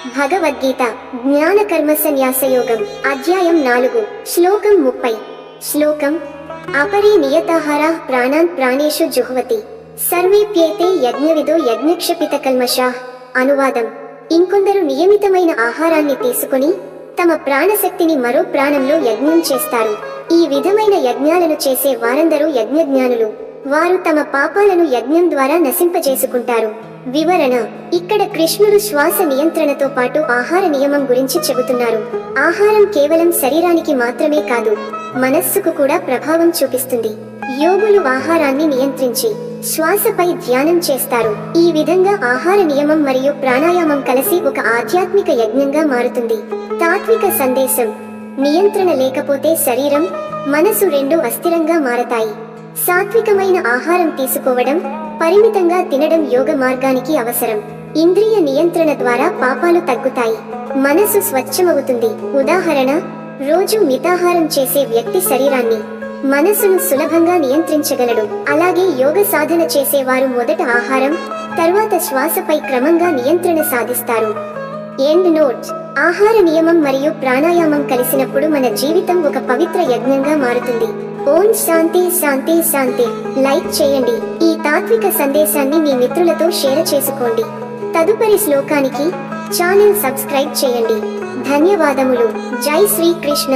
భగవద్గీత జ్ఞాన కర్మ సన్యాసయోగం అధ్యాయం 4 శ్లోకం 30 శ్లోకం అపరే నియతాహారాః ప్రాణాన్ ప్రాణేషు జుహ్వతి సర్వేప్యేతే యజ్ఞవిదో యజ్ఞక్షపితకల్మషాః. అనువాదం: ఇంకొందరు నియమితమైన ఆహారాన్ని తీసుకుని తమ ప్రాణశక్తిని మరో ప్రాణంలో యజ్ఞం చేస్తారు. ఈ విధమైన యజ్ఞాలను చేసే వారందరూ యజ్ఞజ్ఞానులు. వారు తమ పాపాలను యజ్ఞం ద్వారా నశింపజేసుకుంటారు. వివరణ: ఇక్కడ కృష్ణుడు శ్వాస నియంత్రణతో పాటు ఆహార నియమం గురించి చెబుతున్నారు. ఆహారం కేవలం శరీరానికి మాత్రమే కాదు, మనస్సుకు కూడా ప్రభావం చూపిస్తుంది. యోగులు ఆహారాన్ని నియంత్రించి శ్వాసపై ధ్యానం చేస్తారు. ఈ విధంగా ఆహార నియమం మరియు ప్రాణాయామం కలిసి ఒక ఆధ్యాత్మిక యజ్ఞంగా మారుతుంది. తాత్విక సందేశం: నియంత్రణ లేకపోతే శరీరం, మనసు రెండూ అస్థిరంగా మారతాయి. సాత్వికమైన ఆహారం తీసుకోవడం, పరిమితంగా తినడం యోగ మార్గానికి అవసరం. ఇంద్రియ నియంత్రణ ద్వారా పాపాలు తగ్గుతాయి, మనసు స్వచ్ఛమవుతుంది. ఉదాహరణ: రోజు మితాహారం చేసే వ్యక్తి శరీరాన్ని, మనసును సులభంగా నియంత్రించగలడు. అలాగే యోగ సాధన చేసేవారు మొదట ఆహారం, తర్వాత శ్వాసపై క్రమంగా నియంత్రణ సాధిస్తారు. ఎండ్ నోట్: ఆహార నియమం మరియు ప్రాణాయామం కలిసినప్పుడు మన జీవితం ఒక పవిత్ర యజ్ఞంగా మారుతుంది. ఓం శాంతి శాంతి శాంతి. లైక్ చేయండి. ఈ తాత్విక సందేశాన్ని మీ మిత్రులతో షేర్ చేసుకోండి. తదుపరి శ్లోకానికి ఛానల్ సబ్స్క్రైబ్ చేయండి. ధన్యవాదములు. జై శ్రీ కృష్ణ.